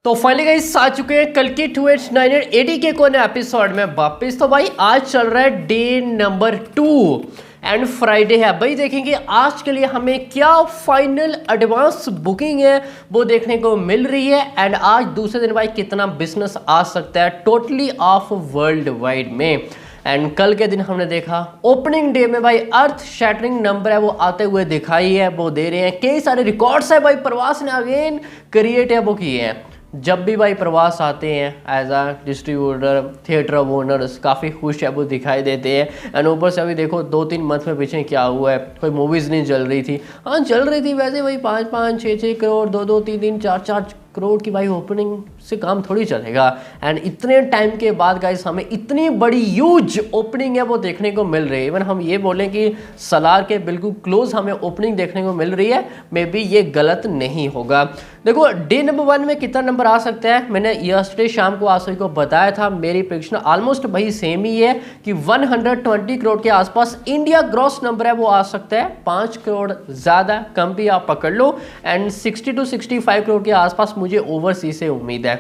तो finally guys आ चुके हैं कल की 2880 के कोने एपिसोड में वापस। तो भाई आज चल रहा है डे नंबर 2 एंड फ्राइडे है भाई। देखेंगे आज के लिए हमें क्या फाइनल एडवांस बुकिंग है वो देखने को मिल रही है। एंड आज दूसरे दिन भाई कितना बिजनेस आ सकता है टोटली ऑफ वर्ल्ड वाइड में। एंड कल के दिन हमने देखा ओपनिंग डे में भाई अर्थ शैटरिंग नंबर है वो आते हुए दिखाई है, वो दे रहे हैं। कई सारे रिकॉर्ड्स है भाई प्रवास ने अगेन क्रिएट है वो किए हैं। जब भी भाई प्रवास आते हैं as a distributor theatre owners काफ़ी खुश है वो दिखाई देते हैं। एंड ऊपर से अभी देखो 2-3 मंथ में पीछे क्या हुआ है, कोई मूवीज़ नहीं चल रही थी। हाँ चल रही थी वैसे भाई 5-5 6-6 करोड़ 2-2 3-3 4-4 करोड़ की भाई ओपनिंग से काम थोड़ी चलेगा। एंड इतने टाइम के बाद गाइस हमें इतनी बड़ी ह्यूज ओपनिंग है वो देखने को मिल रही है। इवन हम ये बोलें कि सलार के बिल्कुल क्लोज हमें ओपनिंग देखने को मिल रही है, मे बी ये गलत नहीं होगा। देखो डे नंबर 1 में कितना नंबर आ सकता है, मैंने यस्टरडे शाम को आप सभी को बताया था। मेरी प्रेडिक्शन ऑलमोस्ट भाई सेम ही है कि 120 करोड़ के आसपास इंडिया ग्रॉस नंबर है वो आ सकता है। 5 करोड़ ज़्यादा कम भी आप पकड़ लो। एंड 60 to 65 करोड़ के आसपास मुझे ओवरसीज से उम्मीद है,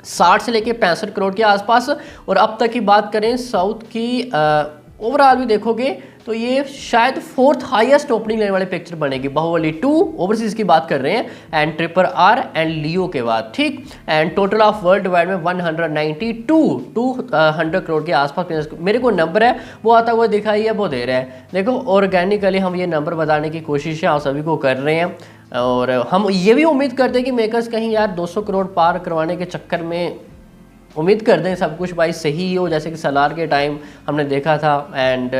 60 से लेके 65 करोड़ के आसपास। और अब तक की बात करें साउथ की ओवरऑल भी देखोगे तो ये शायद 4th हाईएस्ट ओपनिंग लेने वाली पिक्चर बनेगी। बाहुबली 2 ओवरसीज की बात कर रहे हैं एंड RRR एंड लियो के बाद, ठीक। And total of world wide में 192 करोड़ के आसपास मेरे को नंबर है वो आता हुआ दिखाई है वो दे रहा है। देखो ऑर्गेनिकली हम ये नंबर बताने की कोशिश है आप सभी को कर रहे हैं। और हम ये भी उम्मीद करते हैं कि मेकर्स कहीं यार 200 करोड़ पार करवाने के चक्कर में उम्मीद करते हैं सब कुछ भाई सही हो, जैसे कि सलार के टाइम हमने देखा था। एंड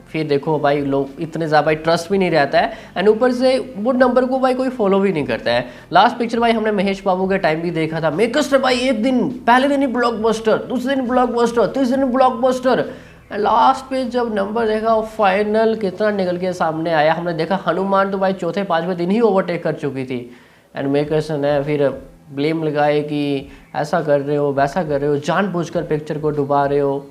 फिर देखो भाई लोग इतने ज़्यादा भाई ट्रस्ट भी नहीं रहता है एंड ऊपर से वो नंबर को भाई कोई फॉलो भी नहीं करता है। लास्ट पिक्चर भाई हमने महेश बाबू के टाइम भी देखा था, मेकर्स ने भाई एक दिन पहले दिन ही ब्लॉकबस्टर, दूसरे दिन ब्लॉकबस्टर, तीसरे दिन ब्लॉकबस्टर। लास्ट पे जब नंबर देखा वो फाइनल कितना निकल के सामने आया। हमने देखा हनुमान तो भाई 4-5वें दिन ही ओवरटेक कर चुकी थी। एंड मेकर्स ने फिर ब्लेम लगाए कि ऐसा कर रहे हो वैसा कर रहे हो, जानबूझकर पिक्चर को डुबा रहे हो।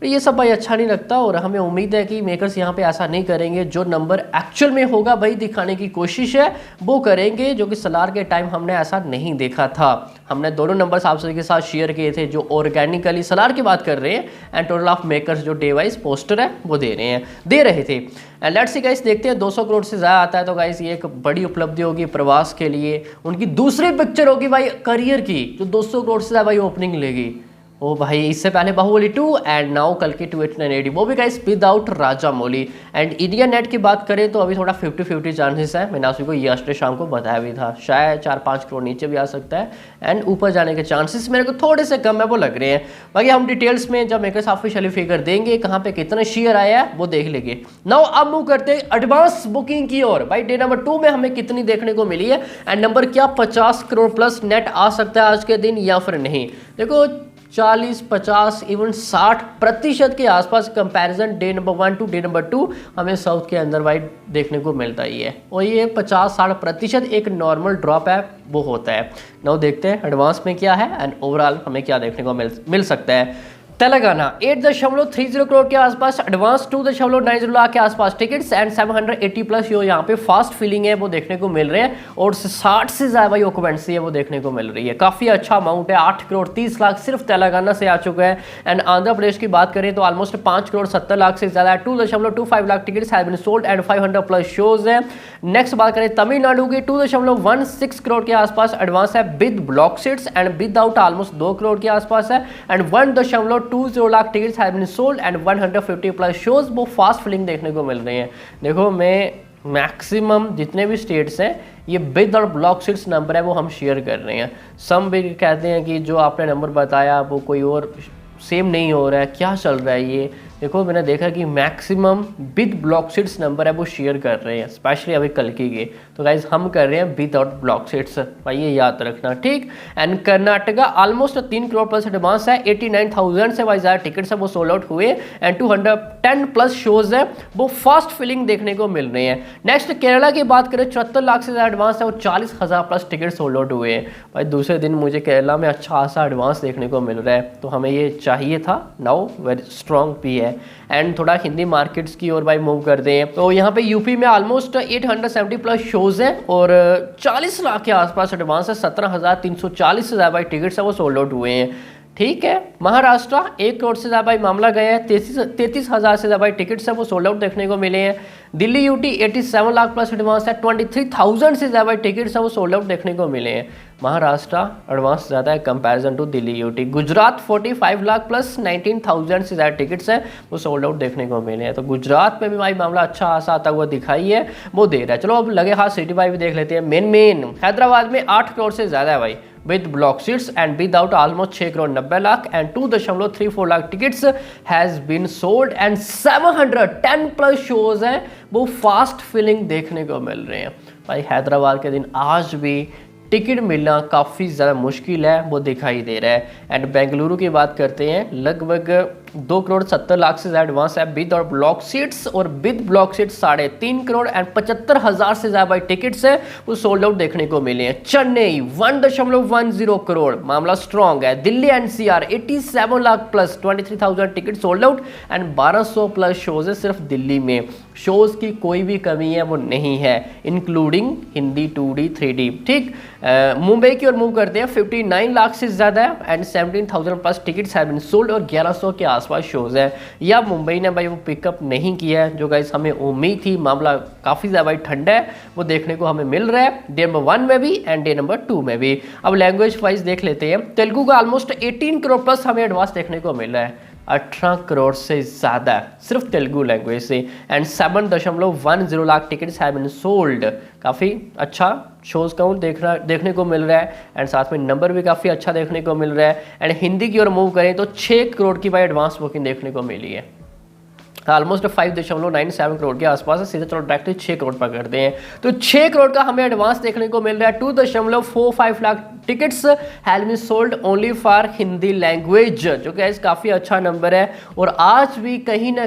ये सब भाई अच्छा नहीं लगता और हमें उम्मीद है कि मेकर्स यहाँ पे ऐसा नहीं करेंगे। जो नंबर एक्चुअल में होगा भाई दिखाने की कोशिश है वो करेंगे, जो कि सलार के टाइम हमने ऐसा नहीं देखा था। हमने दोनों नंबर्स आप सभी के साथ शेयर किए थे जो ऑर्गेनिकली सलार की बात कर रहे हैं एंड टोटल ऑफ मेकर्स जो डे वाइज पोस्टर है वो दे रहे थे। एंड लेट्स सी गाइस देखते हैं 200 करोड़ से ज़्यादा आता है तो गाइस ये एक बड़ी उपलब्धि होगी प्रवास के लिए। उनकी दूसरी पिक्चर होगी भाई करियर की जो 200 करोड़ से ज़्यादा भाई ओपनिंग लेगी। ओ भाई इससे पहले बाहुबली 2 एंड नाउ कल की 2880 वो भी guys without Rajamouli. And India net की बात करें तो अभी थोड़ा 50-50 चांसेस है। मैंने आप को यस्टरडे शाम को बताया भी था, शायद 4-5 करोड़ नीचे भी आ सकता है एंड ऊपर जाने के चांसेस मेरे को थोड़े से कम है वो लग रहे हैं। बाकी हम डिटेल्स में जब मेकर्स ऑफिशियली फिगर देंगे कहाँ पे कितना शेयर आया है वो देख लेंगे। नाउ अब मूव करते हैं एडवांस बुकिंग की ओर। भाई डे नंबर 2 में हमें कितनी देखने को मिली है एंड नंबर क्या 50 करोड़ प्लस नेट आ सकता है आज के दिन या फिर नहीं। देखो 40-50 इवन 60% के आसपास comparison day number 1 to day number 2 हमें साउथ के अंदर वाइड देखने को मिलता ही है। और ये 50-60% एक नॉर्मल ड्रॉप है वो होता है। नाउ देखते हैं एडवांस में क्या है एंड ओवरऑल हमें क्या देखने को मिल सकता है। तेलंगाना 8.30 करोड़ के आसपास, एडवांस 2.90 लाख के आसपास टिकट्स एंड 780 प्लस यो यहाँ पे फास्ट फीलिंग है वो देखने को मिल रहे हैं। और 60 से ज़्यादा भाई ऑक्यूपेंसी है वो देखने को मिल रही है। काफ़ी अच्छा अमाउंट है, 8 करोड़ 30 लाख सिर्फ तेलंगाना से आ चुका है। एंड आंध्र प्रदेश की बात करें तो ऑलमोस्ट 5 करोड़ 70 लाख से ज़्यादा 2.25 lakh tickets have been sold and 500 plus shows है। नेक्स्ट बात करें तमिलनाडु की 2.16 करोड़ के आसपास एडवांस है with block seats and without almost 2 crore के आसपास है। And 1.20 lakh tickets have been sold and 150 plus shows वो फास्ट फिलिंग देखने को मिल रही हैं। देखो मैं मैक्सिमम जितने भी स्टेट्स हैं ये विद और ब्लॉक सीट्स नंबर है वो हम शेयर कर रहे हैं। सम भी कहते हैं कि जो आपने नंबर बताया वो कोई और सेम नहीं हो रहा है, क्या चल रहा है ये। देखो मैंने देखा कि maximum with block seats number है वो शेयर कर रहे हैं, स्पेशली अभी कल की के। तो गाइज हम कर रहे हैं विदाउट ब्लॉक सीट्स, भाई ये याद रखना, ठीक। And Karnataka almost 3 crore plus advance है, 89,000 से भाई ज़्यादा टिकट्स है वो सोल्ड आउट हुए एंड 210 प्लस शोज है वो फास्ट फिलिंग देखने को मिल रहे हैं। नेक्स्ट केरला की बात करें 74 लाख से ज़्यादा एडवांस है और 40,000 प्लस टिकट सोल्ड आउट हुए हैं। भाई दूसरे दिन मुझे केरला में अच्छा खासा एडवांस देखने को मिल रहा है तो हमें ये चाहिए था। नाउ वेरी स्ट्रॉन्ग पी है। एंड थोड़ा हिंदी मार्केट्स की ओर भाई मूव करते हैं तो यहाँ पे यूपी में ऑलमोस्ट 870 प्लस शोज हैं और 40 लाख के आसपास एडवांस है। 17,340 से ज़्यादा भाई टिकट्स है वो सोल्ड आउट हुए हैं। ठीक है, महाराष्ट्र 1 करोड़ से ज़्यादा भाई मामला गया है। 33,000 से ज़्यादा भाई टिकट्स है वो सोल्ड आउट देखने को मिले हैं। Delhi UT 87 lakh plus advance है। 23,000 से ज़्यादा भाई टिकट्स है वो सोल्ड आउट देखने को मिले हैं। महाराष्ट्र एडवांस ज़्यादा है comparison to Delhi UT. Gujarat 45 lakh plus 19,000 से ज़्यादा टिकट्स है वो सोल्ड आउट देखने को मिले हैं। तो गुजरात में भी भाई मामला अच्छा खासा आता हुआ दिखाई है वो दे रहा है। चलो अब लगे हाथ सिटी भाई भी देख लेते हैं। मेन हैदराबाद में 8 करोड़ से ज़्यादा है भाई with block seats and without almost 6 crore 90 lakh and 2.34 lakh tickets has been sold and 710 plus shows हैं वो फास्ट फिलिंग देखने को मिल रहे हैं। भाई हैदराबाद के दिन आज भी टिकट मिलना काफ़ी ज़्यादा मुश्किल है वो दिखाई दे रहा है। एंड बेंगलुरु की बात करते हैं, लगभग 2 करोड़ 70 लाख से ज़्यादा एडवांस है विद और ब्लॉक सीट्स और with block seats 3.5 crore and 75,000 से ज़्यादा भाई टिकट्स है वो सोल्ड आउट देखने को मिले हैं। चेन्नई 1.10 करोड़ मामला स्ट्रॉन्ग है। Delhi NCR 87 lakh plus 23,000 ticket sold out and 1200 plus shows है सिर्फ दिल्ली में। शोज की कोई भी कमी है वो नहीं है इंक्लूडिंग हिंदी 2D 3D। ठीक, मुंबई की ओर मूव करते हैं। 59 लाख से ज़्यादा है and 17,000 plus tickets have been sold और 1100 के आसपास शोज है। या मुंबई ने भाई वो पिकअप नहीं किया है जो गाइस हमें उम्मीद थी। मामला काफ़ी ज़्यादा भाई ठंडा है वो देखने को हमें मिल रहा है डे नंबर 1 में भी एंड डे नंबर 2 में भी। अब लैंग्वेज वाइज देख लेते हैं। तेलुगु का ऑलमोस्ट 18 करोड़ प्लस हमें एडवांस देखने को मिल रहा है। 18 करोड़ से ज़्यादा सिर्फ तेलुगु लैंग्वेज से and 7.10 lakh tickets have been sold. काफ़ी अच्छा शोज काउंट देखने को मिल रहा है एंड साथ में नंबर भी काफ़ी अच्छा देखने को मिल रहा है। एंड हिंदी की ओर मूव करें तो 6 करोड़ की भाई एडवांस बुकिंग देखने को मिली है। ऑलमोस्ट 5.97 करोड़ के आसपास है। सीधे चलो डायरेक्टली 6 करोड़ पर करते हैं तो 6 करोड़ का हमें एडवांस देखने को मिल रहा है। 2.45 lakh tickets have been sold only for Hindi language जो कि काफ़ी अच्छा नंबर है। और आज भी कहीं ना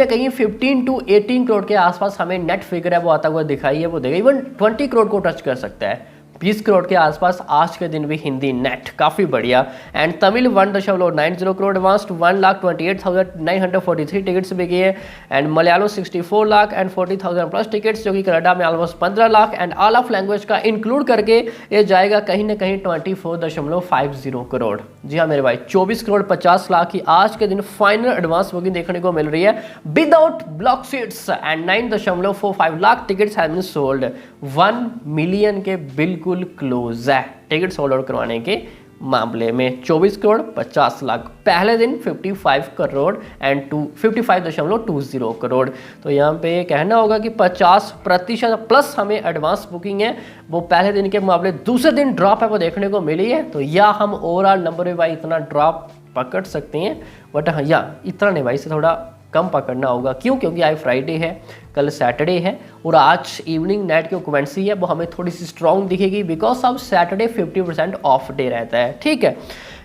कहीं 15 to 18 करोड़ के आसपास हमें नेट फिगर है वो आता हुआ दिखाई है वो देगा। इवन 20 करोड़ को टच कर सकता है। 20 करोड़ के आसपास आज के दिन भी हिंदी नेट काफ़ी बढ़िया। And Tamil 1.90 crore advanced 1,28,943 tickets बिकी है। And Malayalam 64 lakh and 40,000 plus tickets जो कि कनाडा में almost 15 lakh and all of language का इंक्लूड करके ये जाएगा कहीं ना कहीं 24.50 करोड़। जी हाँ मेरे भाई 24 करोड़ 50 लाख की आज के दिन फाइनल एडवांस बुकिंग देखने को मिल रही है without block seats and 9.45 lakh tickets have been sold. 1 million के बिल्कुल क्लोज है टिकट सोल्ड आउट करवाने के मामले में। 24 करोड़ 50 लाख पहले दिन 55 करोड़ एंड 55.20 करोड़। तो यहाँ पे कहना होगा कि 50% प्लस हमें एडवांस बुकिंग है वो पहले दिन के मुकाबले दूसरे दिन ड्रॉप है वो देखने को मिली है। तो या हम ओवरऑल नंबर में भाई इतना ड्रॉप पकड़ सकते हैं बट हाँ या इतना नहीं भाई से थोड़ा कम पकड़ना होगा। क्यों? क्योंकि आज फ्राइडे है, कल सैटरडे है और आज इवनिंग नाइट की ऑक्यूपेंसी है वो हमें थोड़ी सी स्ट्रॉन्ग दिखेगी बिकॉज अब सैटरडे 50% ऑफ डे रहता है। ठीक है,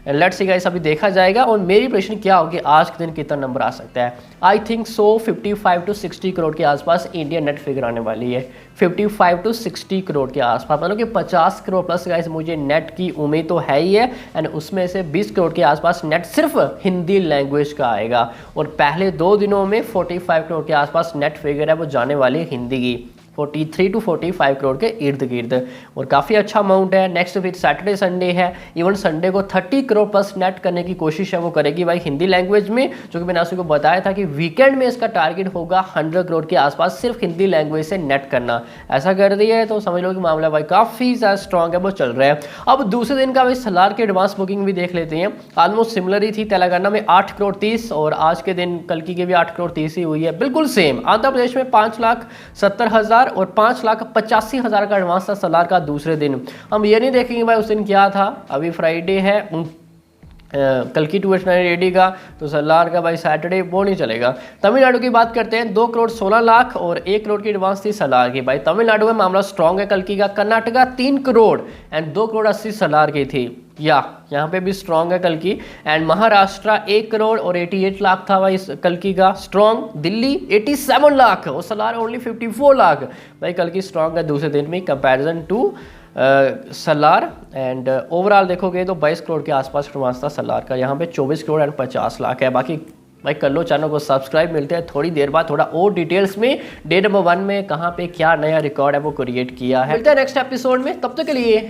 लेट्स सी गाइस अभी देखा जाएगा। और मेरी प्रेडिक्शन क्या होगी आज के दिन कितना नंबर आ सकता है। I think so 55 to 60 crore के आसपास इंडियन नेट फिगर आने वाली है। 55 to 60 करोड़ के आसपास मतलब कि 50 करोड़ प्लस गाइस मुझे नेट की उम्मीद तो है ही है। एंड उसमें से 20 करोड़ के आसपास नेट सिर्फ हिंदी लैंग्वेज का आएगा। और पहले 2 दिनों में 45 करोड़ के आसपास नेट फिगर है वो जाने वाली है हिंदी की। 43 to 45 करोड़ के इर्द गिर्द और काफ़ी अच्छा अमाउंट है। नेक्स्ट फिर सैटरडे संडे है, इवन संडे को 30 करोड़ प्लस नेट करने की कोशिश है वो करेगी भाई हिंदी लैंग्वेज में, जो कि मैंने आपको बताया था कि वीकेंड में इसका टारगेट होगा 100 करोड़ के आसपास सिर्फ हिंदी लैंग्वेज से नेट करना। ऐसा कर दिया है तो समझ लो कि मामला भाई काफ़ी ज़्यादा स्ट्रॉन्ग है वो चल रहा है। अब दूसरे दिन का भाई सलार की एडवांस बुकिंग भी देख लेते हैं। ऑलमोस्ट सिमिलर ही थी, तेलंगाना में 8 करोड़ 30 और आज के दिन कल की भी 8 करोड़ 30 ही हुई है, बिल्कुल सेम। आंध्र प्रदेश में 5,70,000 और 5,85,000 का एडवांस था सलार का दूसरे दिन। हम ये नहीं देखेंगे भाई उस दिन क्या था, अभी फ्राइडे है, कल की 289 का, तो सलार का भाई सैटरडे वो नहीं चलेगा। तमिलनाडु की बात करते हैं, 2 करोड़ 16 लाख और 1 करोड़ की एडवांस थी सलार की। भाई तमिलनाडु में मामला स्ट्रॉन्ग है कल की का। कर्नाटका 3 करोड़ एंड 2 करोड़ 80 सलार की थी, या यहाँ पे भी स्ट्रॉन्ग है कल की। एंड महाराष्ट्र 1 करोड़ और 88 लाख था भाई कल की का स्ट्रॉन्ग। दिल्ली 87 लाख और सलार ओनली 54 लाख भाई कल की स्ट्रॉन्ग है दूसरे दिन में comparison to Salaar. And overall देखोगे तो 22 करोड़ के आसपास एडवांस था सलार का, यहाँ पे 24 करोड़ एंड 50 लाख है। बाकी भाई कर लो चैनल को सब्सक्राइब। मिलते हैं थोड़ी देर बाद थोड़ा और डिटेल्स में डे नंबर 1 में कहाँ पे क्या नया रिकॉर्ड है वो क्रिएट किया है। मिलते हैं नेक्स्ट एपिसोड में, तब तक के लिए